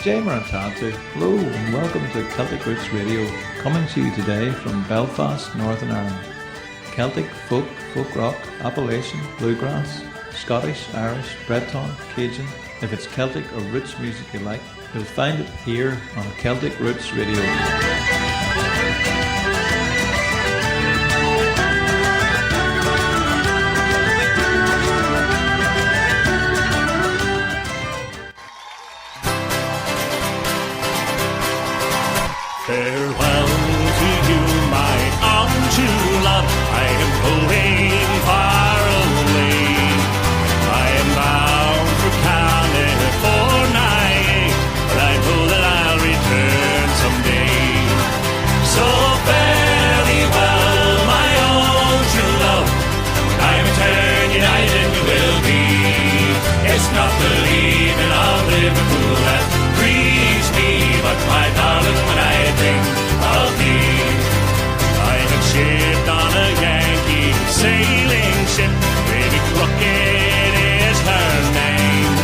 Jay Marantatu. Hello and welcome to Celtic Roots Radio, coming to you today from Belfast, Northern Ireland. Celtic, folk rock, Appalachian, bluegrass, Scottish, Irish, Breton, Cajun. If it's Celtic or roots music you like, you'll find it here on Celtic Roots Radio. Farewell to you, my own true love. I am going far away. I am bound for California, but I know that I'll return someday. So fare well, my own true love. When I return, united we will be. It's not the leaving of Liverpool that grieves me, but my darling, when I think of thee. I have shipped on a Yankee sailing ship, Baby Crooked is her name,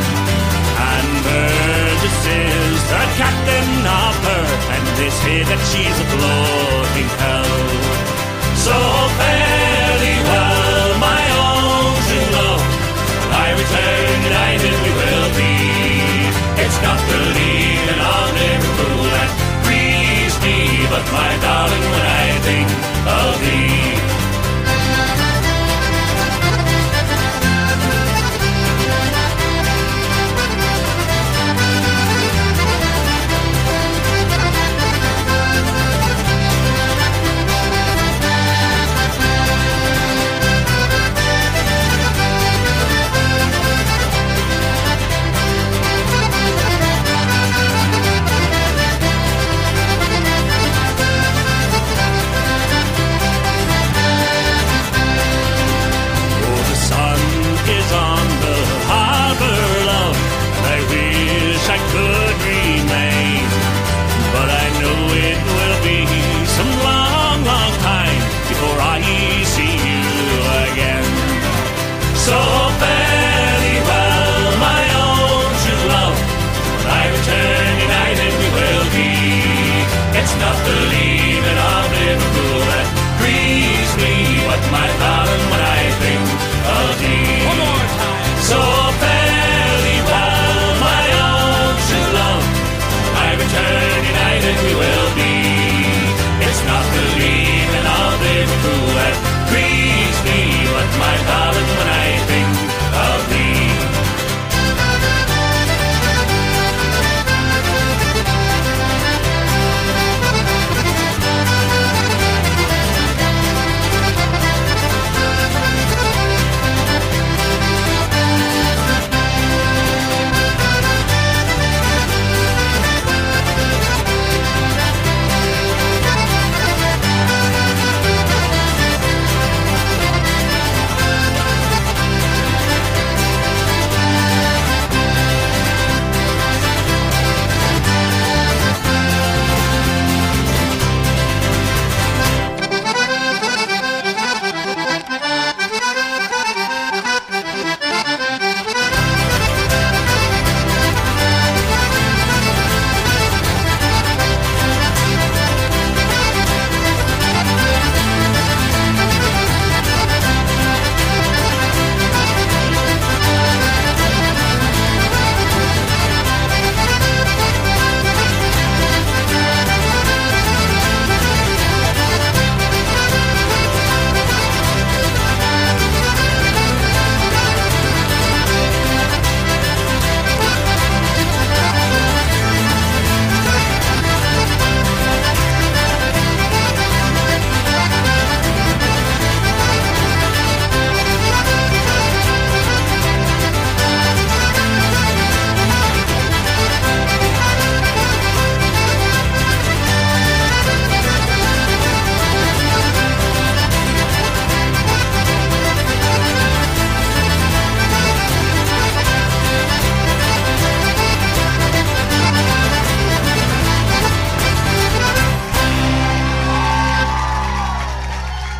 and Burgess is the captain of her, and they say that she's a floating hell. So fare thee well, my own true love. When I return, united we will be. It's not the leaving of Liverpool that grieves me, but my darling, when I think of thee. I could remain, but I know it will be some long, long time before I see you again. So fare thee well, my own true love. When I return, united we will be. It's not the leaving of Liverpool that grieves me, but my darling, when I think of thee. One more time. So fare thee well, my own true love. When I return, united we will be. It's not the leaving of Liverpool that grieves me, but my darling, when I think of thee.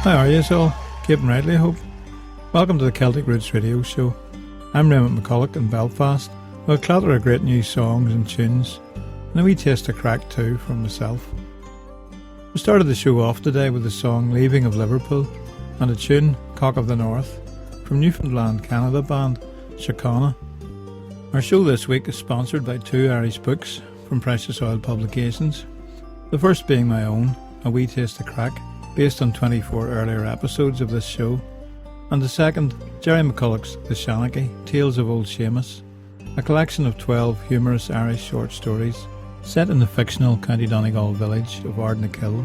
How are you all? Keeping rightly, I hope. Welcome to the Celtic Roots Radio Show. I'm Raymond McCullough in Belfast. We'll clatter our great new songs and tunes. and a wee taste of crack too from myself. We started the show off today with the song Leaving of Liverpool and a tune, Cock of the North, from Newfoundland Canada band Siochana. Our show this week is sponsored by 2 Irish books from Precious Oil Publications, the first being my own, A Wee Taste of Crack, based on 24 earlier episodes of this show, and the second, Jerry McCullough's The Shanachie, Tales of Old Seamus, a collection of 12 humorous Irish short stories set in the fictional County Donegal village of Ardnakill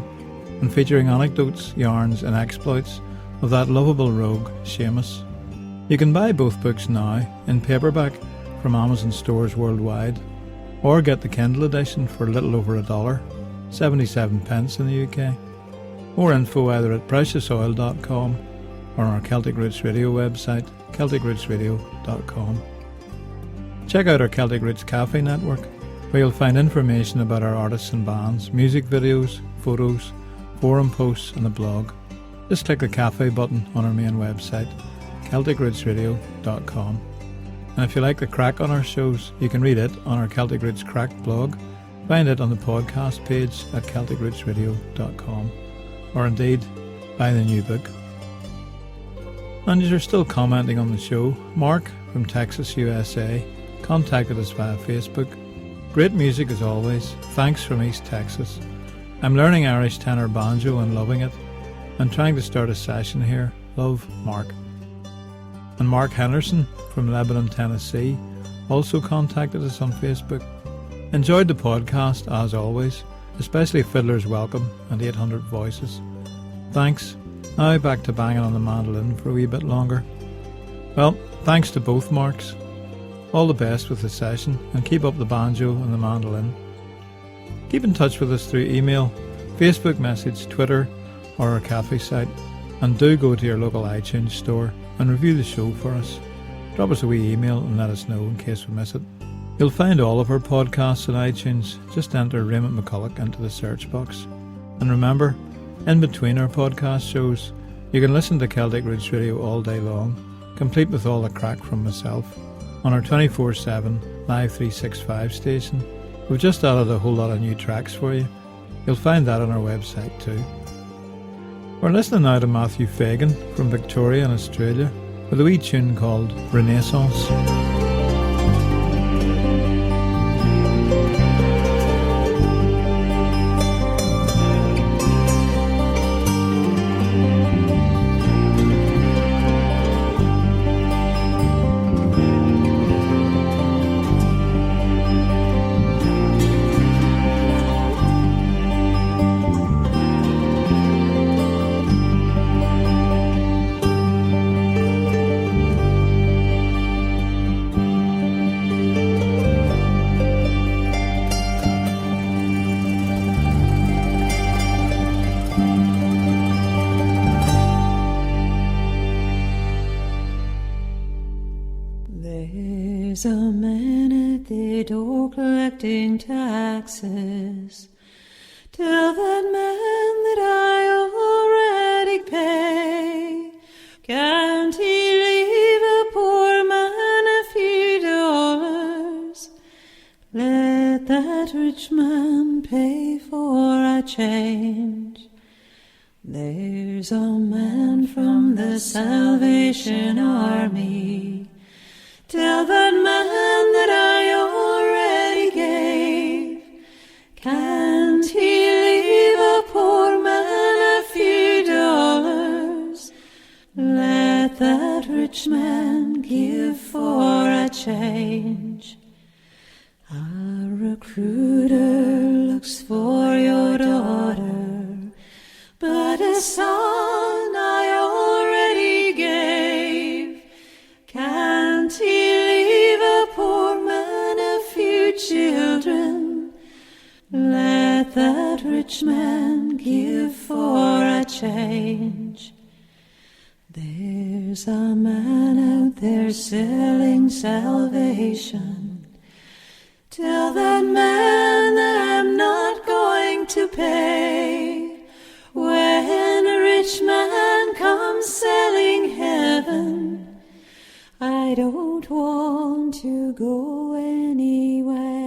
and featuring anecdotes, yarns and exploits of that lovable rogue Seamus. You can buy both books now in paperback from Amazon stores worldwide, or get the Kindle edition for a little over $1, 77 pence in the UK. More info either at precousoil.com or on our Celtic Roots Radio website, celticrootsradio.com. Check out our Celtic Roots Cafe network, where you'll find information about our artists and bands, music videos, photos, forum posts and a blog. Just click the cafe button on our main website, celticrootsradio.com. And if you like the crack on our shows, you can read it on our Celtic Roots Crack blog, find it on the podcast page at celticrootsradio.com, or indeed, buy the new book. And as you're still commenting on the show, Mark from Texas, USA, contacted us via Facebook. Great music as always, thanks from East Texas. I'm learning Irish tenor banjo and loving it. I'm trying to start a session here. Love, Mark. And Mark Henderson from Lebanon, Tennessee, also contacted us on Facebook. Enjoyed the podcast as always, especially Fiddler's Welcome and 800 Voices. Thanks. Now back to banging on the mandolin for a wee bit longer. Well, thanks to both Marks. All the best with the session, and keep up the banjo and the mandolin. Keep in touch with us through email, Facebook message, Twitter, or our cafe site, and do go to your local iTunes store and review the show for us. Drop us a wee email and let us know in case we miss it. You'll find all of our podcasts on iTunes. Just enter Raymond McCullough into the search box. And remember, in between our podcast shows, you can listen to Celtic Roots Radio all day long, complete with all the crack from myself, on our 24/7 Live 365 station. We've just added a whole lot of new tracks for you. You'll find that on our website too. We're listening now to Matthew Fagan from Victoria in Australia with a wee tune called Renaissance. There's a man at the door collecting taxes. Tell that man that I already pay. Can't he leave a poor man a few dollars? Let that rich man pay for a change. There's a man from the Salvation Army. Tell that man that I already gave. Can't he leave a poor man a few dollars? Let that rich man give for a change. A recruiter looks for your daughter, but a son I already gave. Can't he leave a poor man a few children? Let that rich man give for a change. There's a man out there selling salvation. Tell that man that I'm not going to pay. When a rich man comes selling heaven, I don't want to go anyway.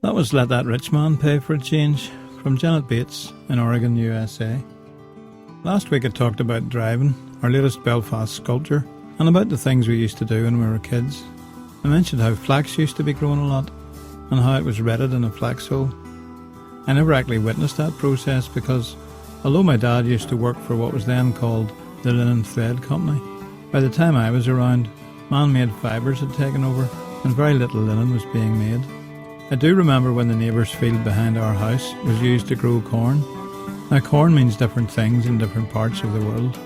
That was Let That Rich Man Pay for a Change from Janet Bates in Oregon, USA. Last week I talked about driving, our latest Belfast sculpture, and about the things we used to do when we were kids. I mentioned how flax used to be grown a lot, and how it was retted in a flax hole. I never actually witnessed that process because, although my dad used to work for what was then called the Linen Thread Company, by the time I was around, man-made fibres had taken over, and very little linen was being made. I do remember when the neighbour's field behind our house was used to grow corn. Now, corn means different things in different parts of the world.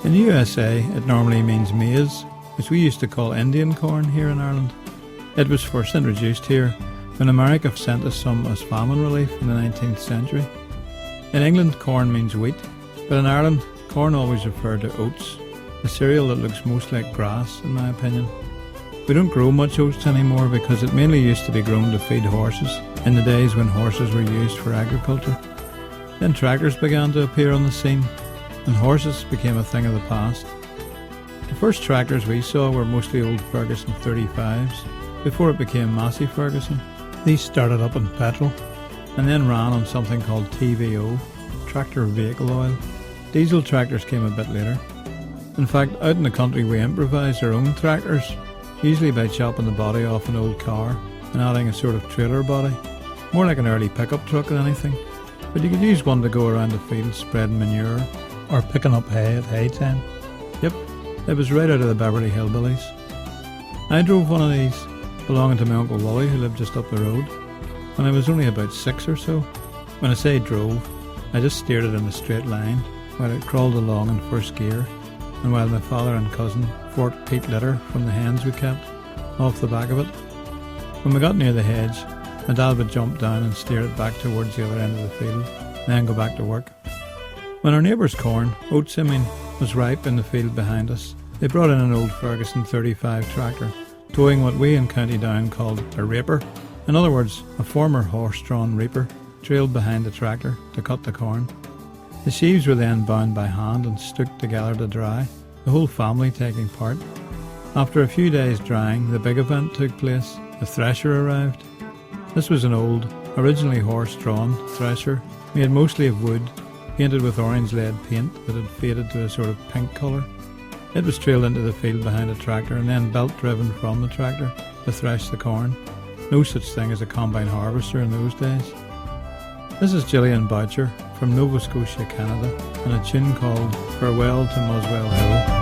In the USA, it normally means maize, which we used to call Indian corn here in Ireland. It was first introduced here when America sent us some as famine relief in the 19th century. In England, corn means wheat, but in Ireland, corn always referred to oats, a cereal that looks most like grass, in my opinion. We don't grow much oats anymore because it mainly used to be grown to feed horses in the days when horses were used for agriculture. Then tractors began to appear on the scene, and horses became a thing of the past. The first tractors we saw were mostly old Ferguson 35s, before it became Massey Ferguson. These started up on petrol, and then ran on something called TVO, tractor vehicle oil. Diesel tractors came a bit later. In fact, out in the country we improvised our own tractors, usually by chopping the body off an old car and adding a sort of trailer body, more like an early pickup truck than anything. But you could use one to go around the field spreading manure or picking up hay at hay time. Yep, it was right out of the Beverly Hillbillies. I drove one of these, belonging to my Uncle Wally who lived just up the road, when I was only about 6 or so. When I say drove, I just steered it in a straight line while it crawled along in first gear, and while my father and cousin forked peat litter from the hens we kept off the back of it. When we got near the hedge, my dad would jump down and steer it back towards the other end of the field, then go back to work. When our neighbour's corn, oats I mean, was ripe in the field behind us, they brought in an old Ferguson 35 tractor, towing what we in County Down called a raper. In other words, a former horse-drawn reaper trailed behind the tractor to cut the corn. The sheaves were then bound by hand and stuck together to dry, the whole family taking part. After a few days drying, the big event took place. The thresher arrived. This was an old, originally horse-drawn thresher, made mostly of wood, painted with orange lead paint that had faded to a sort of pink colour. It was trailed into the field behind a tractor and then belt-driven from the tractor to thresh the corn. No such thing as a combine harvester in those days. This is Gillian Boucher from Nova Scotia, Canada, and a tune called Farewell to Muswell Hill.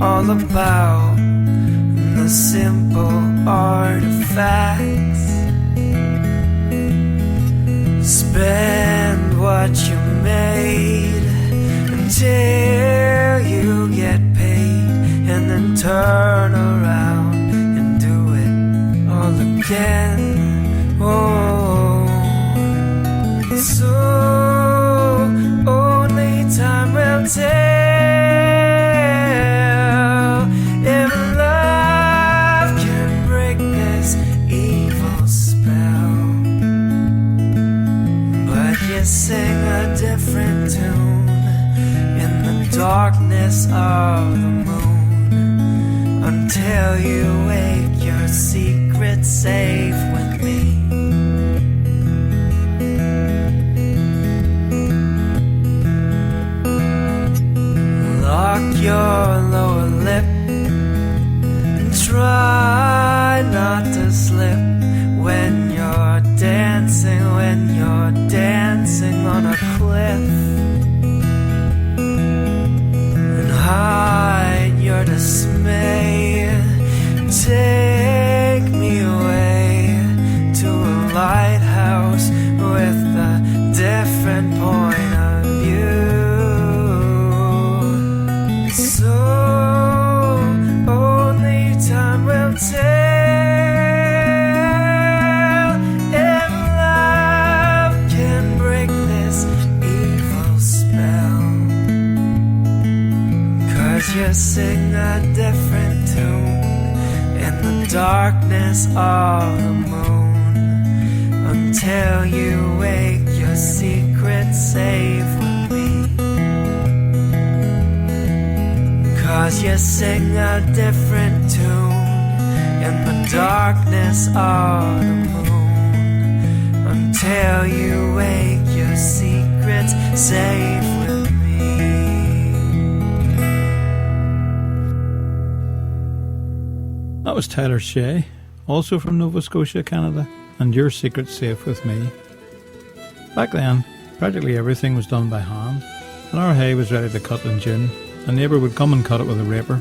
all about the simple artifacts. Spend what you made until you get paid, and then turn around and do it all again. Oh, so only time will tell if love can break this evil spell. darkness of the moon, until you wake your secret safe with me. Lock your lower lip and try not to slip when you're dancing on a cliff, and hide your dismay. Take me away to a lighthouse with a different point of view. So only time will tell if love can break this evil spell. 'Cause you sing a different tune in the darkness of the moon, until you wake your secret safe with me. 'Cause you sing a different tune in the darkness of the moon, until you wake your secrets safe with me. That was Tyler Shea, also from Nova Scotia, Canada, and Your Secret Safe with Me. Back then, practically everything was done by hand. When our hay was ready to cut in June, a neighbour would come and cut it with a raper.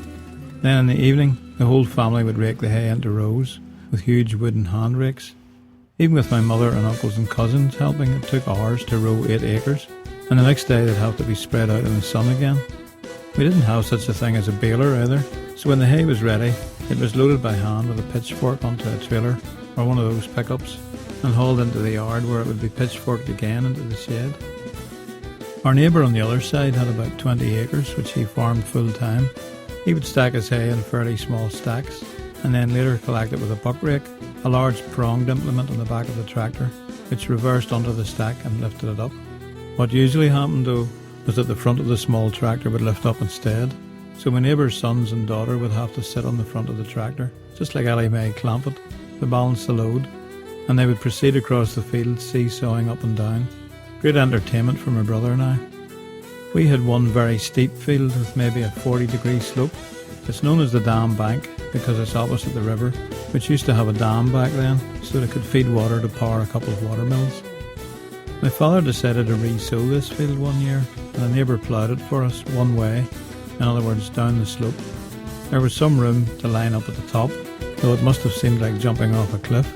Then in the evening, the whole family would rake the hay into rows with huge wooden hand rakes. Even with my mother and uncles and cousins helping, it took hours to row 8 acres, and the next day they'd have to be spread out in the sun again. We didn't have such a thing as a baler either, so when the hay was ready, it was loaded by hand with a pitchfork onto a trailer or one of those pickups and hauled into the yard, where it would be pitchforked again into the shed. Our neighbour on the other side had about 20 acres, which he farmed full time. He would stack his hay in fairly small stacks, and then later collect it with a buck rake, a large pronged implement on the back of the tractor, which reversed under the stack and lifted it up. What usually happened though was that the front of the small tractor would lift up instead, so my neighbour's sons and daughter would have to sit on the front of the tractor, just like Ellie Mae Clampett, to balance the load, and they would proceed across the field seesawing up and down. Great entertainment for my brother and I. We had one very steep field with maybe a 40-degree slope. It's known as the dam bank because it's opposite the river, which used to have a dam back then, so that it could feed water to power a couple of water mills. My father decided to re-sow this field one year, and a neighbour ploughed it for us one way, in other words down the slope. There was some room to line up at the top, though it must have seemed like jumping off a cliff,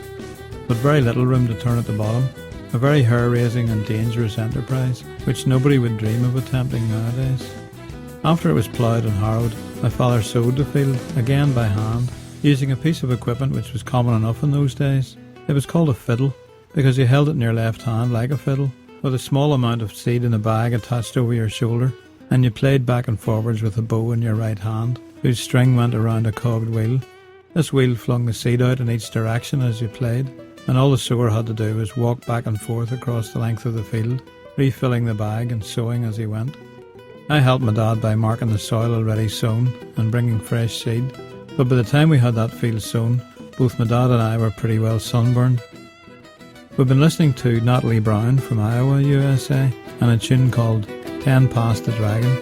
but very little room to turn at the bottom. A very hair-raising and dangerous enterprise, which nobody would dream of attempting nowadays. After it was ploughed and harrowed, my father sowed the field, again by hand, using a piece of equipment which was common enough in those days. It was called a fiddle, because you held it in your left hand like a fiddle, with a small amount of seed in a bag attached over your shoulder, and you played back and forwards with a bow in your right hand, whose string went around a cogged wheel. This wheel flung the seed out in each direction as you played, and all the sower had to do was walk back and forth across the length of the field, refilling the bag and sowing as he went. I helped my dad by marking the soil already sown and bringing fresh seed, but by the time we had that field sown, both my dad and I were pretty well sunburned. We've been listening to Natalie Brown from Iowa, USA, and a tune called 10 Past the Dragon.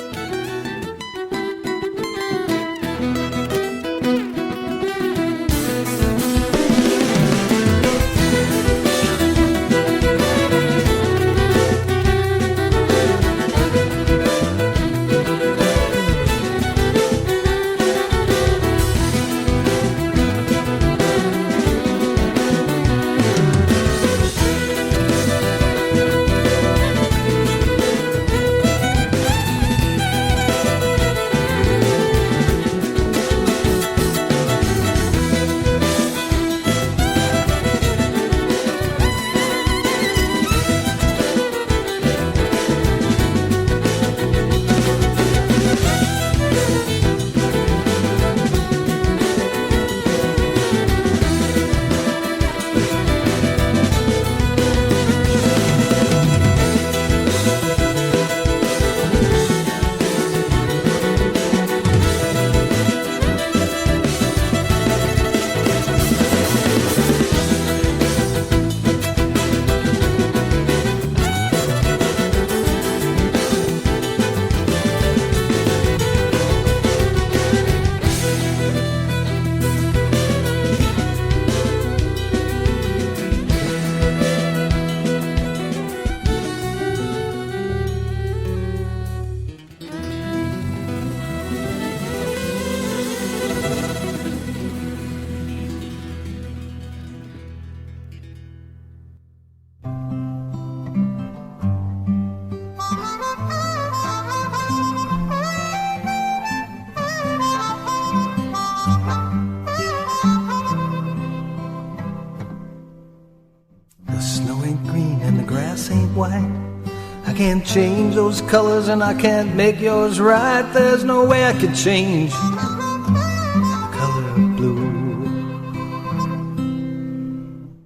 I can't change those colors and I can't make yours right. There's no way I could change the color of blue.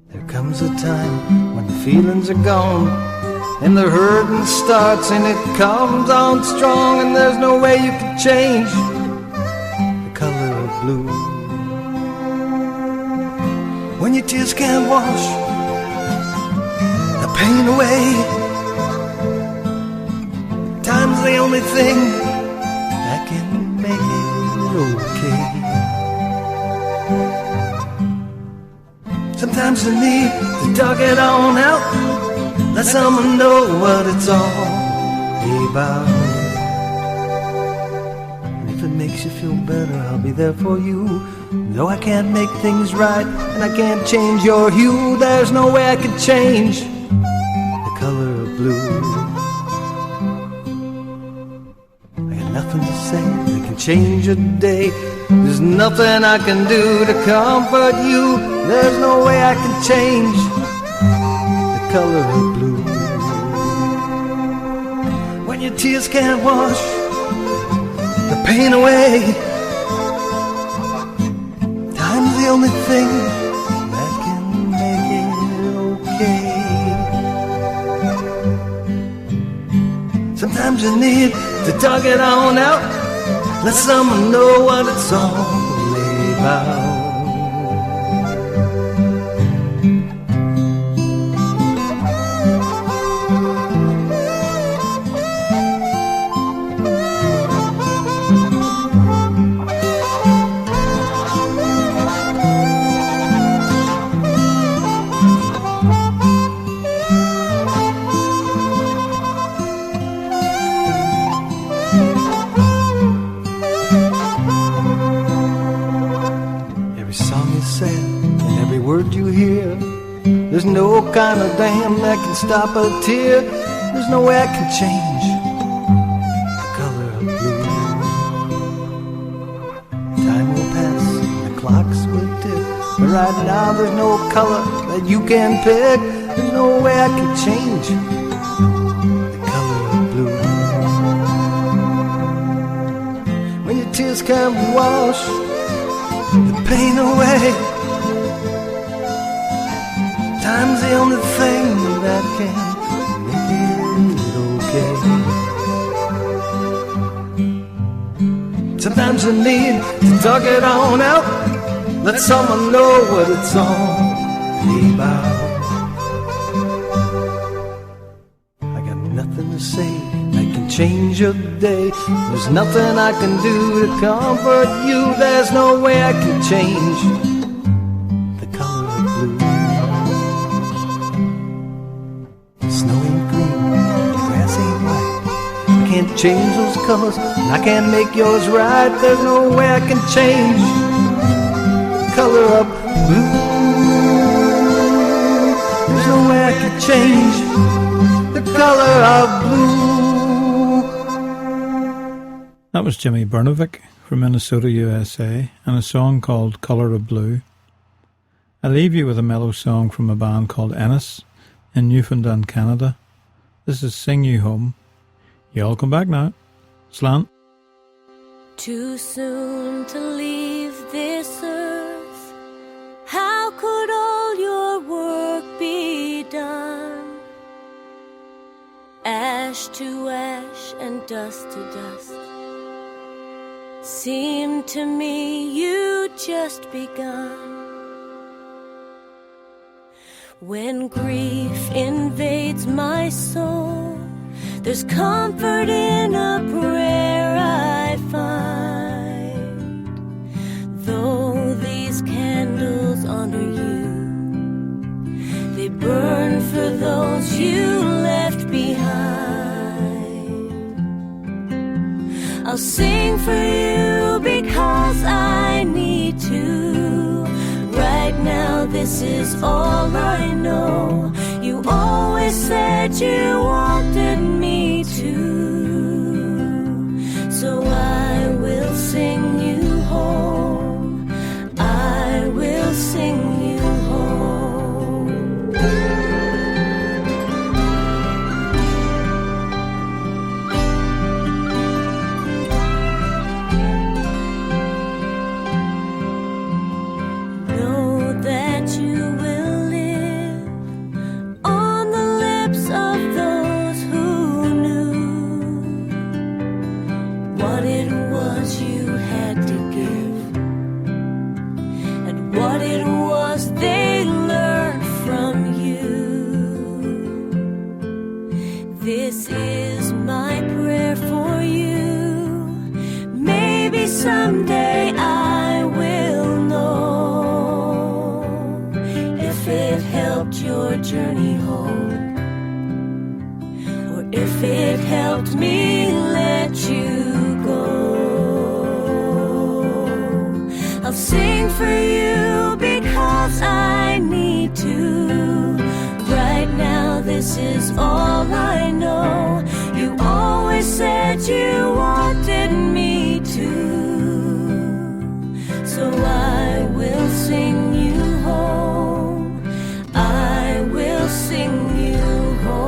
There comes a time when the feelings are gone and the hurting starts and it comes on strong, and there's no way you can change the color of blue. When your tears can't wash the pain away, time's the only thing that can make it okay. Sometimes you need to dug it on out, let someone know what it's all about. And if it makes you feel better, I'll be there for you. Though I can't make things right and I can't change your hue, there's no way I can change the color of blue. I got nothing to say that can change a day. There's nothing I can do to comfort you. There's no way I can change the color of blue. When your tears can't wash the pain away, time's the only thing that can make it okay. Sometimes you need to dug it on out, let someone know what it's all about. There's no kind of dam that can stop a tear. There's no way I can change the color of blue. Time will pass and the clocks will tick, but right now there's no color that you can pick. There's no way I can change the color of blue. When your tears can't wash the pain away, time's the only thing that can make it okay. Sometimes you need to talk it on out, let someone know what it's all about. I got nothing to say that can change your day. There's nothing I can do to comfort you. There's no way I can change the color of blue. Can't change those colors, and I can't make yours right. There's no way I can change the color of blue. There's no way I can change the color of blue. That was Jimmy Burnevik from Minnesota, USA, and a song called Color of Blue. I leave you with a mellow song from a band called Ennis in Newfoundland, Canada. This is Sing You Home. Y'all come back now. Slant. Too soon to leave this earth. How could all your work be done? Ash to ash and dust to dust. Seemed to me you'd just begun. When grief invades my soul, there's comfort in a prayer I find. Though these candles honor you, they burn for those you left behind. I'll sing for you because I need to. Right now this is all I know. You always said you wanted me to, so I will sing you home. I will sing you home. someday I will know if it helped your journey home, or if it helped me let you go. I'll sing for you because I need to. Right now this is all I know. You always said you wanted me to, so I will sing you home. I will sing you home.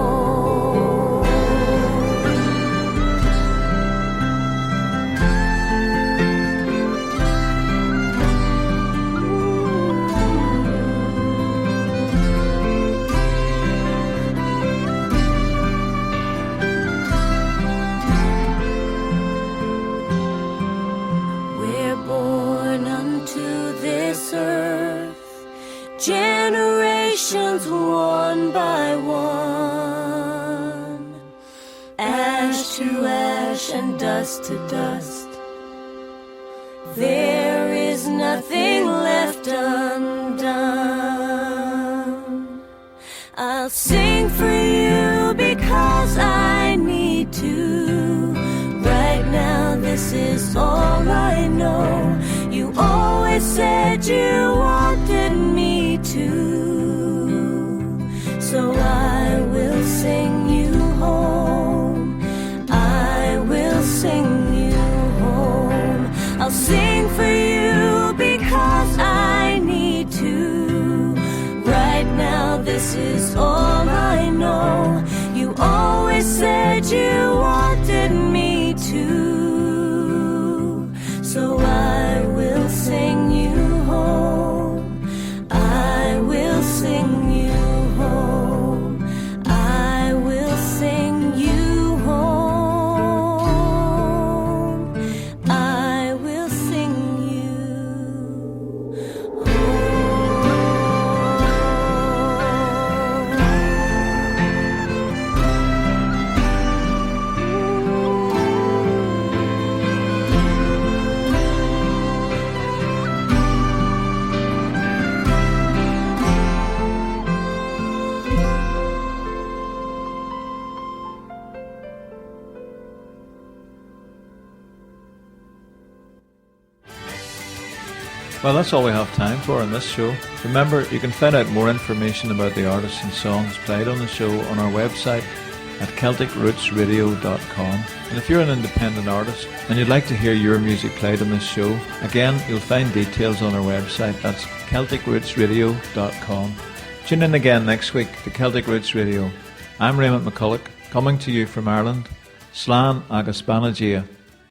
Generations one by one, ash to ash and dust to dust. There is nothing left undone. I'll sing for you because I need to. Right now this is all I know. You always said you wanted me to, so I will sing you home. I will sing you home. I'll sing for you because I need to. Right now this is all I know. You always said you wanted me to, so I will sing you home. I will sing you home. I will sing you home. I will sing you Well, that's all we have time for in this show. Remember, you can find out more information about the artists and songs played on the show on our website at CelticRootsRadio.com. And if you're an independent artist and you'd like to hear your music played on this show, again, you'll find details on our website. That's CelticRootsRadio.com. Tune in again next week to Celtic Roots Radio. I'm Raymond McCullough, coming to you from Ireland. Slán agus Banagia.